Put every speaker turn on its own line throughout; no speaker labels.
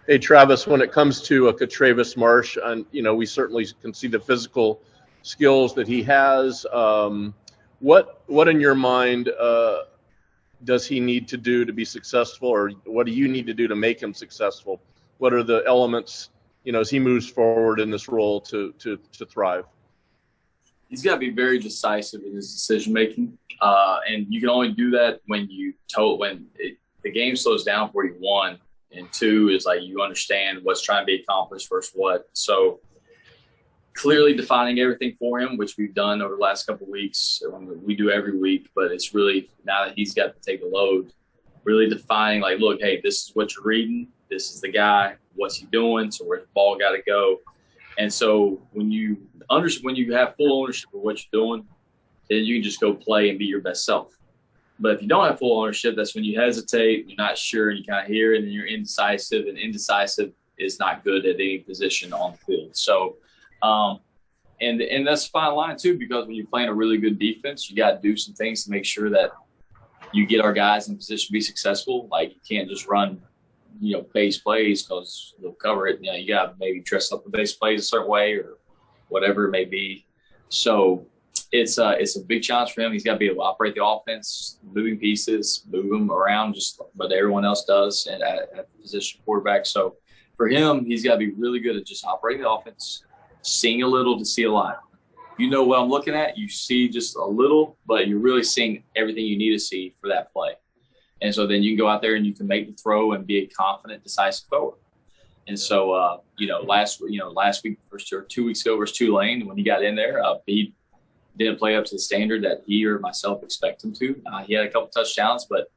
Hey, Travis, when it comes to Travis Marsh, and we certainly can see the physical skills that he has. What in your mind does he need to do to be successful, or what do you need to do to make him successful? What are the elements, as he moves forward in this role to thrive?
He's got to be very decisive in his decision making, and you can only do that when the game slows down for you. One, and two is like you understand what's trying to be accomplished versus what. So clearly defining everything for him, which we've done over the last couple of weeks. We do every week, but it's really now that he's got to take the load, really defining like, look, hey, this is what you're reading. This is the guy. What's he doing? So where's the ball got to go? And so when you have full ownership of what you're doing, then you can just go play and be your best self. But if you don't have full ownership, that's when you hesitate, you're not sure, and you kind of hear it, and you're indecisive, and indecisive is not good at any position on the field. So, and that's a fine line too, because when you're playing a really good defense, you got to do some things to make sure that you get our guys in position to be successful. Like you can't just run, base plays because they'll cover it. You got to maybe dress up the base plays a certain way or whatever it may be. So it's a big challenge for him. He's got to be able to operate the offense, moving pieces, move them around just what everyone else does at the position quarterback. So for him, he's got to be really good at just operating the offense, seeing a little to see a lot. You know what I'm looking at. You see just a little, but you're really seeing everything you need to see for that play. And so then you can go out there and you can make the throw and be a confident, decisive thrower. And so, last week or 2 weeks ago versus Tulane, when he got in there, he didn't play up to the standard that he or myself expect him to. He had a couple touchdowns, but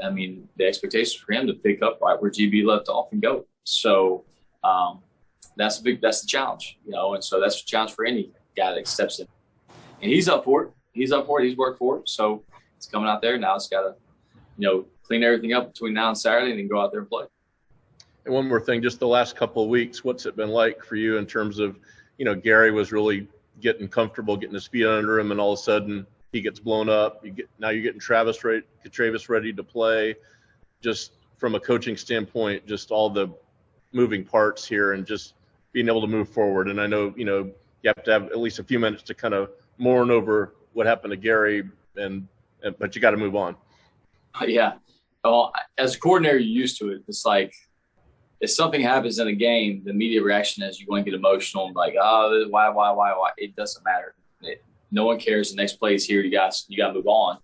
I mean, the expectation for him to pick up right where GB left off and go. So that's the challenge, and so that's a challenge for any guy that steps in. And he's up for it. He's worked for it. So it's coming out there now. It's got to, clean everything up between now and Saturday and then go out there and play.
And one more thing, just the last couple of weeks, what's it been like for you in terms of, Gary was really getting comfortable, getting his feet under him, and all of a sudden he gets blown up. Now you're getting Travis ready to play. Just from a coaching standpoint, just all the moving parts here and just being able to move forward. And I know, you have to have at least a few minutes to kind of mourn over what happened to Gary, but you got to move on.
Yeah. Well, as a coordinator, you're used to it. It's like if something happens in a game, the immediate reaction is you're going to get emotional and like, why? It doesn't matter. No one cares. The next play is here. You got to move on.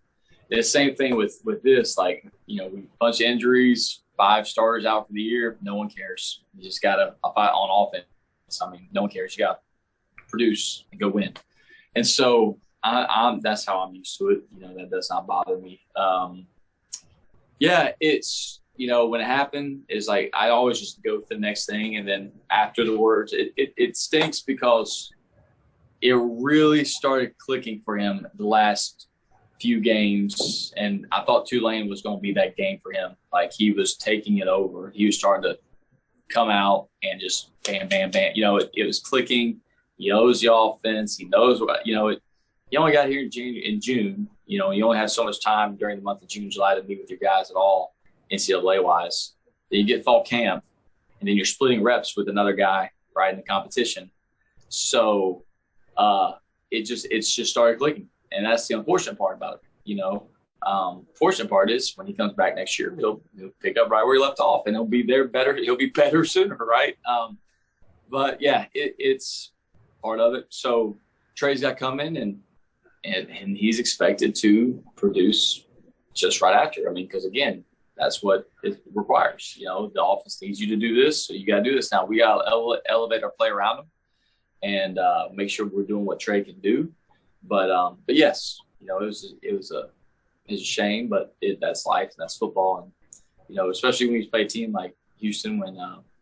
And the same thing with this. Like, we bunch of injuries, 5 starters out for the year. No one cares. You just got to fight on offense. I mean, no one cares. You got to produce and go win. And so that's how I'm used to it. That does not bother me. It's, when it happened, it's like I always just go to the next thing. And then afterwards, it stinks because it really started clicking for him the last few games. And I thought Tulane was going to be that game for him. Like he was taking it over. He was starting to come out and just bam, bam, bam. It was clicking. He knows the offense. He knows what, you only got here in June. You only have so much time during the month of June, July to meet with your guys at all, NCAA-wise. Then you get fall camp, and then you're splitting reps with another guy right in the competition. So it's just started clicking, and that's the unfortunate part about it. Fortunate part is when he comes back next year, he'll pick up right where he left off, and he'll be there better. He'll be better sooner, right? But yeah, it's part of it. So Trey's got to come in and he's expected to produce just right after. I mean, because again, that's what it requires. The offense needs you to do this, so you got to do this. Now we got to elevate our play around him and make sure we're doing what Trey can do. But yes, it was a shame, but that's life and that's football. And especially when you play a team like Houston, when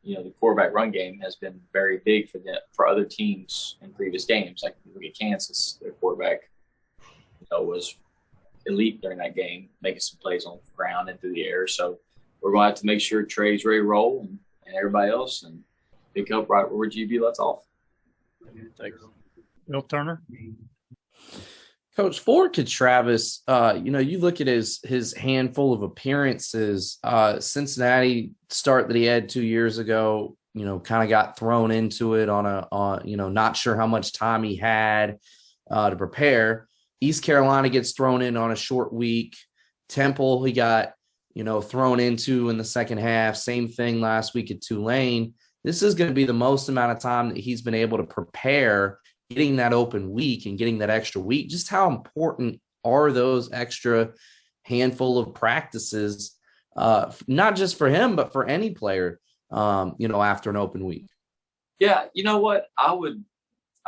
the quarterback run game has been very big for other teams in previous games. Like you look at Kansas, their quarterback was elite during that game, making some plays on the ground and through the air. So we're going to have to make sure Trey's ready to roll and everybody else and pick up right where GB lets off.
Thanks.
Bill Turner. Coach, for Travis, you look at his handful of appearances. Cincinnati start that he had 2 years ago, kind of got thrown into it not sure how much time he had to prepare. East Carolina gets thrown in on a short week. Temple, he got, thrown into in the second half. Same thing last week at Tulane. This is going to be the most amount of time that he's been able to prepare, getting that open week and getting that extra week. Just how important are those extra handful of practices, not just for him, but for any player, after an open week?
Yeah, you know what? I'm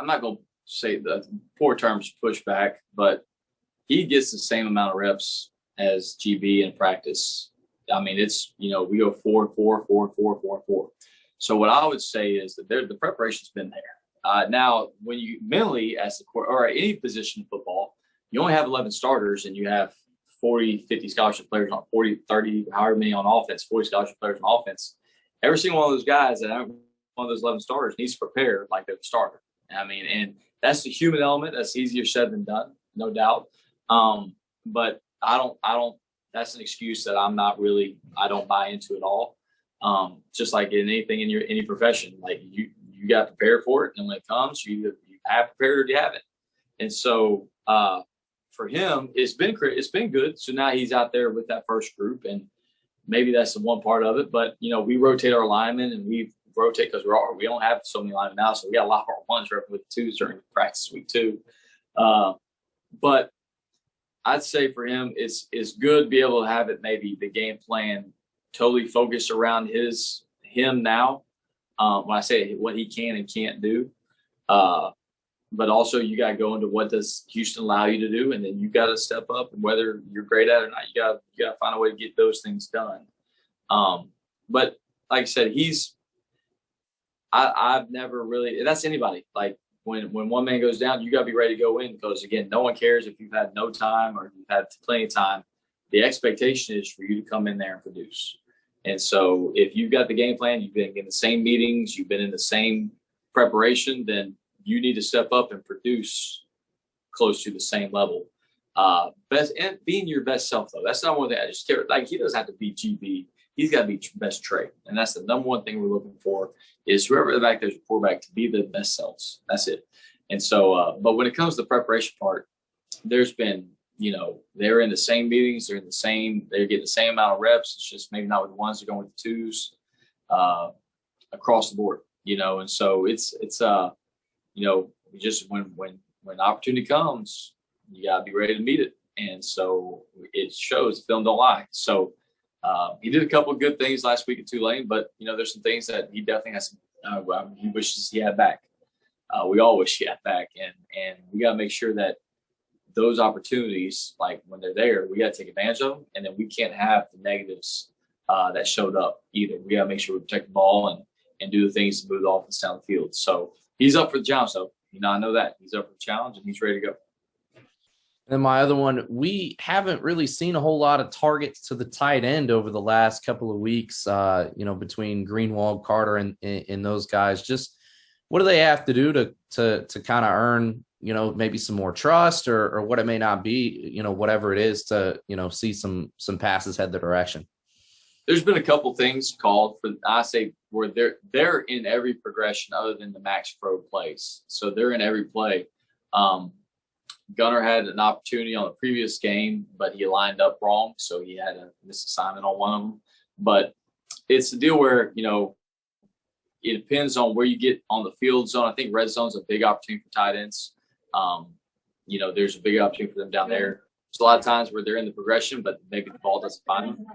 not going to say the poor terms pushback, but he gets the same amount of reps as GB in practice. I mean, it's, we go 4, 4, 4, 4, 4, 4. So what I would say is that the preparation's been there. Now, when you mentally, as the court or any position in football, you only have 11 starters and you have 40, 50 scholarship players on 40, 30, however many on offense, 40 scholarship players on offense. Every single one of those guys that aren't one of those 11 starters needs to prepare like they're the starter. I mean, and that's the human element. That's easier said than done, no doubt. But I don't, that's an excuse that I don't buy into at all. Just like in anything in any profession, like you got prepared for it. And when it comes, you have prepared or you haven't. And so, for him, it's been good. So now he's out there with that first group, and maybe that's the one part of it. But, we rotate our linemen, and we rotate because we don't have so many linemen now. So we got a lot of our ones repping with the twos during practice week 2. But I'd say for him, it's good to be able to have it, maybe the game plan totally focused around him now. When I say what he can and can't do, but also you got to go into what does Houston allow you to do, and then you got to step up, and whether you're great at it or not, you got to find a way to get those things done. But like I said, I've never really, that's anybody. Like when one man goes down, you got to be ready to go in, because again, no one cares if you've had no time or you've had plenty of time. The expectation is for you to come in there and produce. And so if you've got the game plan, you've been in the same meetings, you've been in the same preparation, then you need to step up and produce close to the same level. Best and being your best self, though. That's not one thing I just care. Like, he doesn't have to be GB. He's got to be best Trey. And that's the number one thing we're looking for, is whoever the back there's a quarterback to be the best selves. That's it. And so, but when it comes to the preparation part, there's been, they're in the same meetings, they're getting the same amount of reps. It's just maybe not with the ones, they're going with the twos, across the board, and so it's just when opportunity comes, you gotta be ready to meet it. And so it shows, the film don't lie. So, he did a couple of good things last week at Tulane, but there's some things that he definitely has, he wishes he had back. We all wish he had back, and we gotta make sure that those opportunities, like when they're there, we got to take advantage of them. And then we can't have the negatives that showed up either. We got to make sure we protect the ball and do the things to move the offense down the field. So he's up for the challenge, though. I know that. He's up for the challenge, and he's ready to go.
And my other one, we haven't really seen a whole lot of targets to the tight end over the last couple of weeks, between Greenwald, Carter, and those guys. Just what do they have to do to kind of earn, maybe some more trust, or what it may not be, whatever it is, to, see some passes head the direction?
There's been a couple things called for, I say, where they're in every progression other than the Max Pro plays. So they're in every play. Gunner had an opportunity on the previous game, but he lined up wrong, so he had a misassignment on one of them. But it's the deal where, it depends on where you get on the field zone. I think red zone's a big opportunity for tight ends. There's a big opportunity for them down there. There's a lot of times where they're in the progression, but maybe the ball doesn't find them.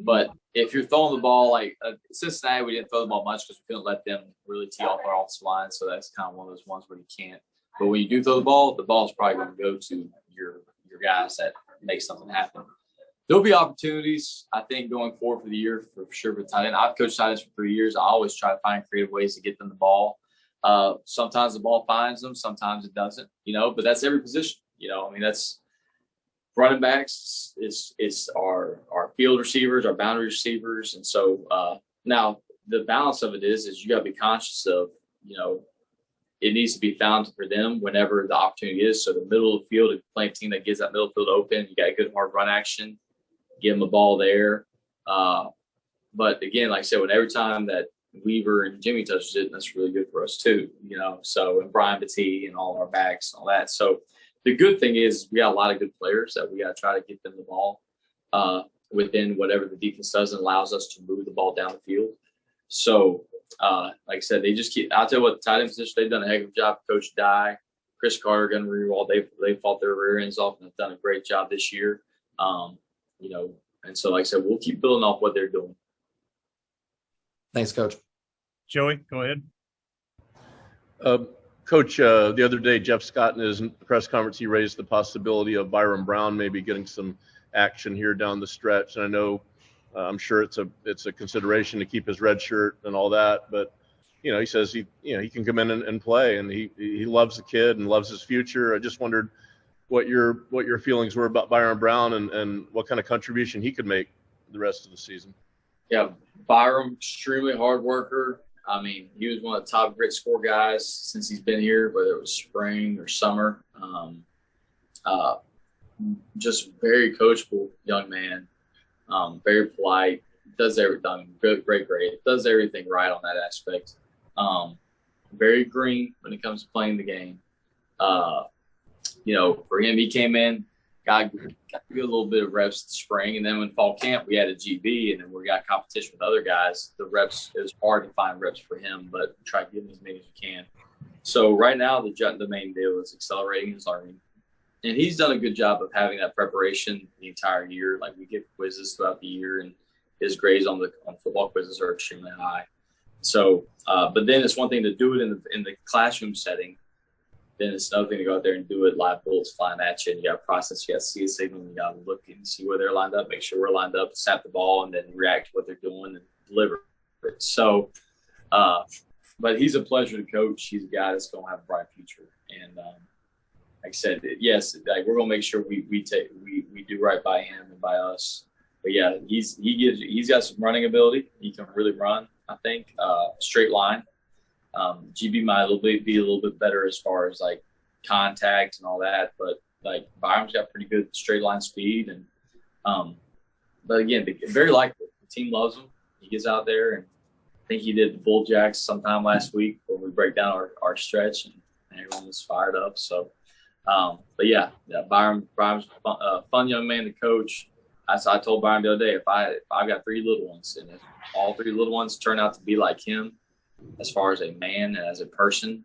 But if you're throwing the ball, like Cincinnati, we didn't throw the ball much because we couldn't let them really tee off our offensive line. So that's kind of one of those ones where you can't. But when you do throw the ball's probably going to go to your guys that make something happen. There'll be opportunities, I think, going forward for the year for sure for tight end. I've coached tight ends for 3 years. I always try to find creative ways to get them the ball. Sometimes the ball finds them, sometimes it doesn't, but that's every position. That's running backs, it's our field receivers, our boundary receivers. And so now the balance of it is you got to be conscious of, it needs to be found for them whenever the opportunity is. So the middle of the field, if you're playing a team that gets that middle field open, you got a good hard run action, give them the ball there. But again, like I said, when every time that Weaver and Jimmy touches it, that's really good for us too, So, and Brian Battie and all our backs and all that. So the good thing is we got a lot of good players that we got to try to get them the ball within whatever the defense does and allows us to move the ball down the field. So, like I said, they just keep. I'll tell you what, the tight end position, they've done a heck of a job. Coach Dye, Chris Carter, Gunner Rewald, they fought their rear ends off and have done a great job this year. And so, like I said, we'll keep building off what they're doing.
Thanks, Coach.
Joey, go ahead.
Coach, the other day, Jeff Scott in his press conference, he raised the possibility of Byron Brown maybe getting some action here down the stretch. And I know, I'm sure it's a consideration to keep his red shirt and all that, but he says he can come in and play, and he loves the kid and loves his future. I just wondered what your feelings were about Byron Brown and what kind of contribution he could make the rest of the season.
Yeah, Byron, extremely hard worker. I mean, he was one of the top grit score guys since he's been here, whether it was spring or summer. Just very coachable young man, very polite, does everything, great grade, does everything right on that aspect. Very green when it comes to playing the game. For him, he came in, got a little bit of reps in the spring, and then when fall camp, we had a GB, and then we got competition with other guys. The reps, it was hard to find reps for him, but try to give him as many as we can. So right now, the main deal is accelerating his learning. And he's done a good job of having that preparation the entire year. Like, we get quizzes throughout the year, and his grades on football quizzes are extremely high. So, but then it's one thing to do it in the classroom setting. Then it's another thing to go out there and do it live, bullets flying at you, and you got to process, you got to see a signal, you got to look and see where they're lined up, make sure we're lined up, snap the ball, and then react to what they're doing and deliver it. So, but he's a pleasure to coach. He's a guy that's going to have a bright future. And like I said, yes, like, we're going to make sure we do right by him and by us. But yeah, he's got some running ability. He can really run, I think, straight line. GB might be a little bit better as far as like contact and all that, but like Byron's got pretty good straight line speed, and but again, very likable. The team loves him. He gets out there, and I think he did the Bull Jacks sometime last week where we break down our stretch, and everyone was fired up. So, but yeah, Byron's a fun young man to coach. I told Byron the other day, if I've got 3 little ones, and if all 3 little ones turn out to be like him, as far as a man and as a person,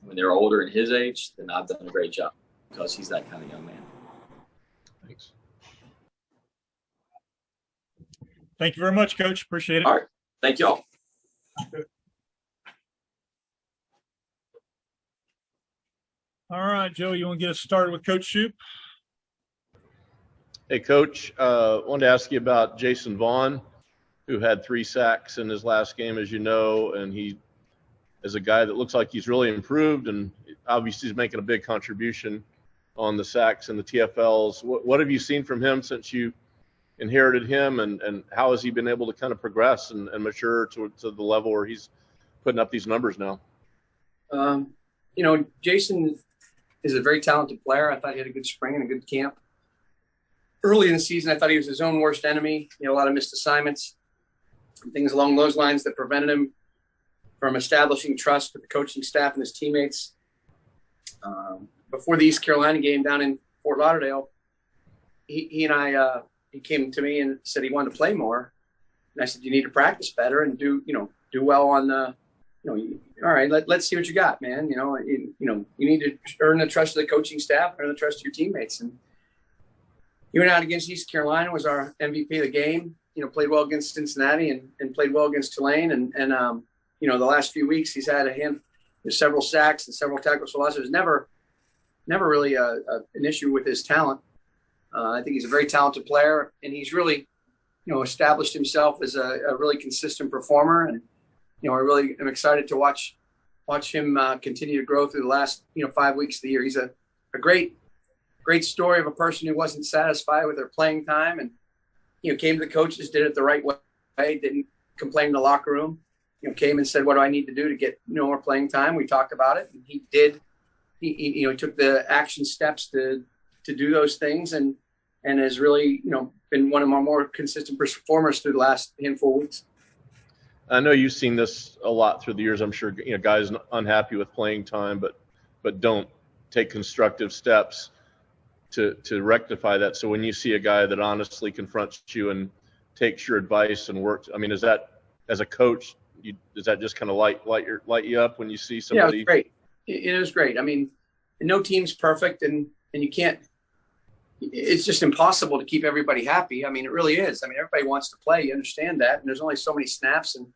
when they're older in his age, then I've done a great job, because he's that kind of young man.
Thanks.
Thank you very much, Coach. Appreciate it.
All right. Thank y'all.
All right, Joe, you want to get us started with Coach Shoop?
Hey, Coach, wanted to ask you about Jason Vaughn, who had 3 sacks in his last game, as you know, and he is a guy that looks like he's really improved, and obviously he's making a big contribution on the sacks and the TFLs. What have you seen from him since you inherited him, and how has he been able to kind of progress and mature to the level where he's putting up these numbers now?
Jason is a very talented player. I thought he had a good spring and a good camp. Early in the season, I thought he was his own worst enemy. A lot of missed assignments, things along those lines that prevented him from establishing trust with the coaching staff and his teammates. Before the East Carolina game down in Fort Lauderdale, he came to me and said he wanted to play more. And I said, you need to practice better and do well on the, all right, let's see what you got, man. You need to earn the trust of the coaching staff, earn the trust of your teammates. And he went out against East Carolina, was our MVP of the game, played well against Cincinnati and played well against Tulane. And the last few weeks he's had several sacks and several tackles for loss. There's never really an issue with his talent. I think he's a very talented player, and he's really, established himself as a really consistent performer. And, I really am excited to watch him continue to grow through the last, 5 weeks of the year. He's a great story of a person who wasn't satisfied with their playing time, and came to the coaches, did it the right way, didn't complain in the locker room, came and said, what do I need to do to get, more playing time? We talked about it, and he did. He took the action steps to do those things, and has really, been one of my more consistent performers through the last handful of weeks.
I know you've seen this a lot through the years. I'm sure, guys unhappy with playing time, but don't take constructive steps to rectify that. So when you see a guy that honestly confronts you and takes your advice and works, I mean, is that, as a coach, does that just kind of light you up when you see somebody?
Yeah, it was great. It was great. I mean, no team's perfect, and you can't. It's just impossible to keep everybody happy. I mean, it really is. I mean, everybody wants to play. You understand that, and there's only so many snaps, and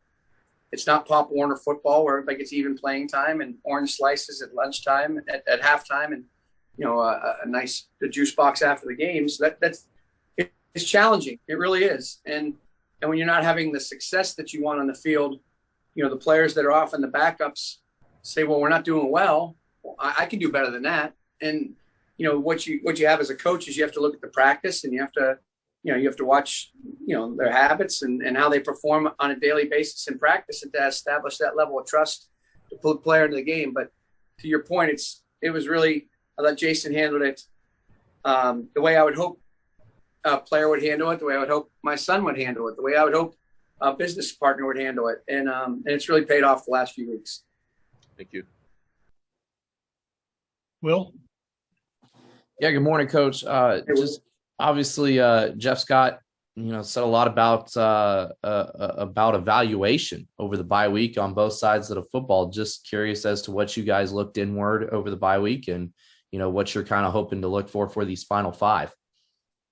it's not Pop Warner football where everybody gets even playing time and orange slices at lunchtime, at halftime, and a nice juice box after the game. So it's challenging. It really is. And when you're not having the success that you want on the field, the players that are off and the backups say, well, we're not doing well. I can do better than that. And, what you have as a coach is you have to look at the practice, and you have to watch, their habits and how they perform on a daily basis in practice, and to establish that level of trust to put the player into the game. But to your point, it was really, I thought Jason handled it the way I would hope a player would handle it, the way I would hope my son would handle it, the way I would hope a business partner would handle it. And it's really paid off the last few weeks.
Thank you.
Will?
Yeah, good morning, Coach. Just obviously, Jeff Scott, said a lot about evaluation over the bye week on both sides of the football. Just curious as to what you guys looked inward over the bye week, and what you're kind of hoping to look for these final five.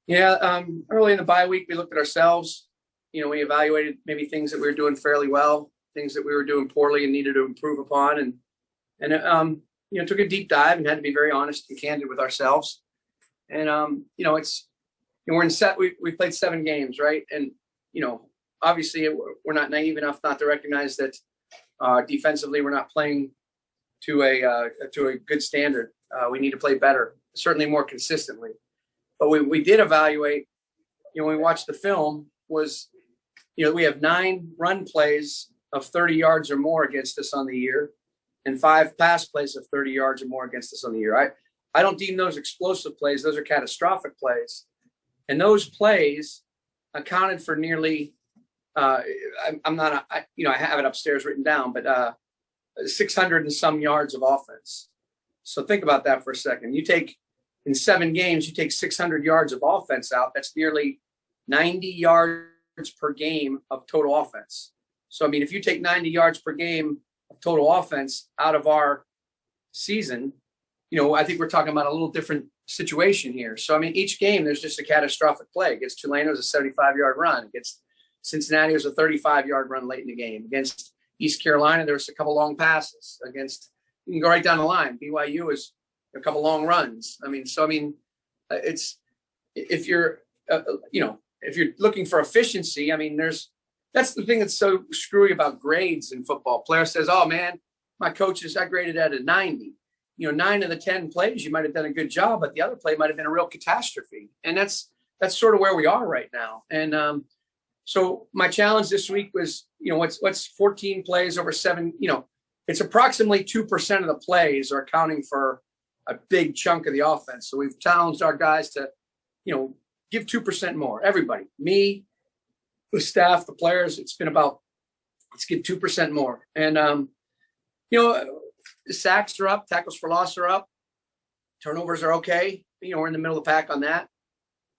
Yeah, early in the bye week, we looked at ourselves. We evaluated maybe things that we were doing fairly well, things that we were doing poorly and needed to improve upon, and took a deep dive and had to be very honest and candid with ourselves. And it's we're in set. We played 7 games, right? And obviously we're not naive enough not to recognize that defensively we're not playing to a good standard. We need to play better, certainly more consistently. But we did evaluate. When we watched the film, was we have 9 run plays of 30 yards or more against us on the year, and 5 pass plays of 30 yards or more against us on the year. I don't deem those explosive plays. Those are catastrophic plays. And those plays accounted for nearly, I have it upstairs written down, but 600 and some yards of offense. So think about that for a second. In 7 games, you take 600 yards of offense out. That's nearly 90 yards per game of total offense. So, I mean, if you take 90 yards per game of total offense out of our season, I think we're talking about a little different situation here. So, I mean, each game, there's just a catastrophic play. Against Tulane, it was a 75-yard run. Against Cincinnati, it was a 35-yard run late in the game. Against East Carolina, there was a couple long passes. You can go right down the line. BYU was a couple long runs. It's if you're looking for efficiency, I mean, that's the thing that's so screwy about grades in football. Player says, "Oh man, my coaches, I graded at a 90." 9 of the 10 plays, you might have done a good job, but the other play might have been a real catastrophe. And that's sort of where we are right now. And so my challenge this week was, what's 14 plays over 7, it's approximately 2% of the plays are accounting for a big chunk of the offense. So we've challenged our guys to, give 2% more. Everybody, me, the staff, the players, it's been about, let's give 2% more. And, sacks are up, tackles for loss are up, turnovers are okay. We're in the middle of the pack on that.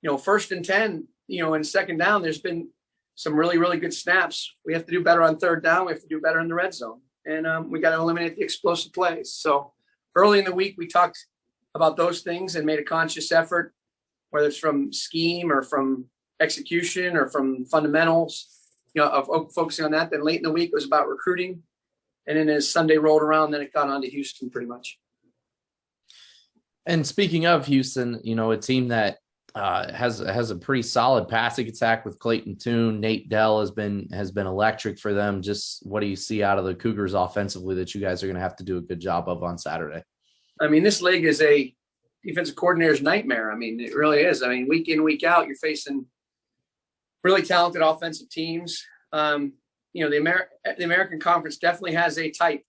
1st and 10, and 2nd down, there's been some really, really good snaps. We have to do better on 3rd down. We have to do better in the red zone. And we got to eliminate the explosive plays. So early in the week, we talked about those things and made a conscious effort, whether it's from scheme or from execution or from fundamentals, of focusing on that. Then late in the week, it was about recruiting. And then as Sunday rolled around, then it got on to Houston pretty much.
And speaking of Houston, a team that has a pretty solid passing attack with Clayton Tune. Nate Dell has been electric for them. Just what do you see out of the Cougars offensively that you guys are going to have to do a good job of on Saturday? I
mean, this league is a defensive coordinator's nightmare. I mean, it really is. I mean, week in, week out, you're facing really talented offensive teams. the American Conference definitely has a type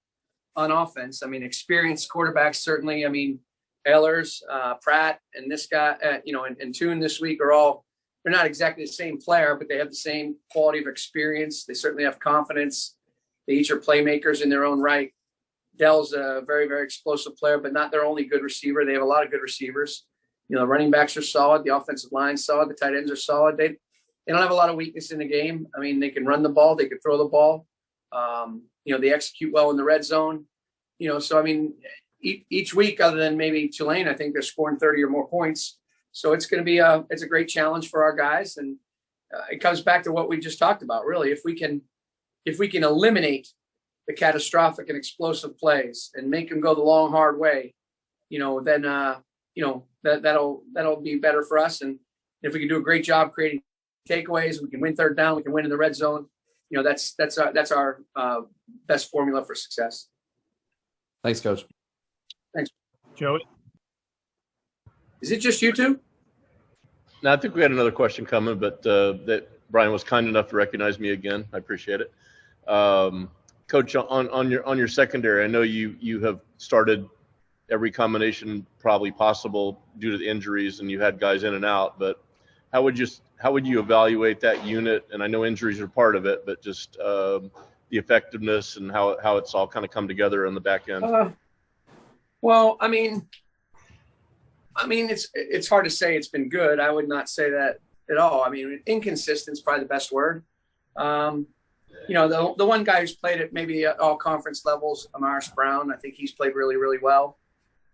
on offense. I mean, experienced quarterbacks, certainly. I mean, Ehlers, Pratt, and this guy, and Tune this week they're not exactly the same player, but they have the same quality of experience. They certainly have confidence. They each are playmakers in their own right. Dell's a very, very explosive player, but not their only good receiver. They have a lot of good receivers. The running backs are solid. The offensive line's solid. The tight ends are solid. They don't have a lot of weakness in the game. I mean, they can run the ball. They can throw the ball. They execute well in the red zone. So, I mean, each week, other than maybe Tulane, I think they're scoring 30 or more points. So it's going to be it's a great challenge for our guys. And it comes back to what we just talked about, really. If we can eliminate the catastrophic and explosive plays and make them go the long, hard way, then that'll be better for us. And if we can do a great job creating takeaways, we can win third down, we can win in the red zone. That's our best formula for success.
Thanks, Coach.
Thanks,
Joey.
Is it just you two?
No, I think we had another question coming, but that Brian was kind enough to recognize me again. I appreciate it. Coach, on your secondary, I know you have started every combination probably possible due to the injuries, and you had guys in and out. But how would you evaluate that unit? And I know injuries are part of it, but just the effectiveness and how it's all kind of come together in the back end.
Well, I mean, it's hard to say it's been good. I would not say that at all. I mean, inconsistent is probably the best word. The one guy who's played at maybe all conference levels, Amaris Brown, I think he's played really, really well.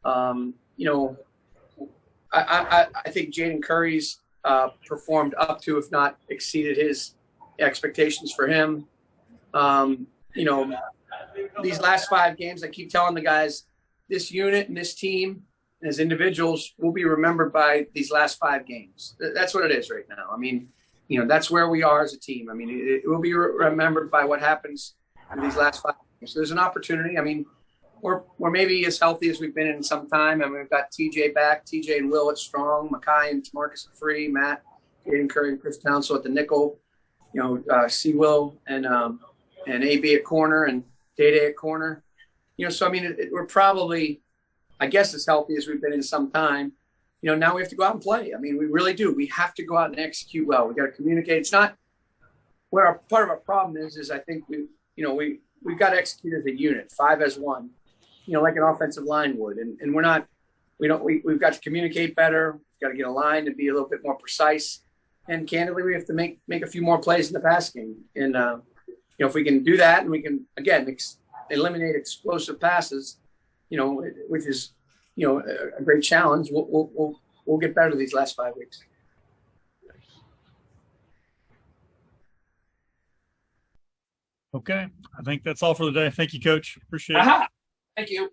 I think Jaden Curry's performed up to, if not exceeded his expectations for him. These last 5 games, I keep telling the guys, this unit and this team as individuals will be remembered by these last 5 games. That's what it is right now. I mean, that's where we are as a team. I mean, it will be remembered by what happens in these last 5 games. So there's an opportunity. I mean, we're maybe as healthy as we've been in some time. I mean, we've got TJ back, TJ and Will at strong, Mackay and Marcus at free, Matt, Jaden Curry and Chris Townsend at the nickel, C. Will and AB at corner and Day at corner. So I mean, we're probably, I guess, as healthy as we've been in some time. Now we have to go out and play. I mean, we really do. We have to go out and execute well. We got to communicate. It's not where part of our problem is I think we've got to execute as a unit, 5 as one, like an offensive line would. And we've got to communicate better. We've got to get aligned and be a little bit more precise. And candidly, we have to make a few more plays in the pass game. And, if we can do that and we can, again, eliminate explosive passes, which is, a great challenge, we'll get better these last 5 weeks.
Okay. I think that's all for the day. Thank you, Coach. Appreciate it.
Thank you.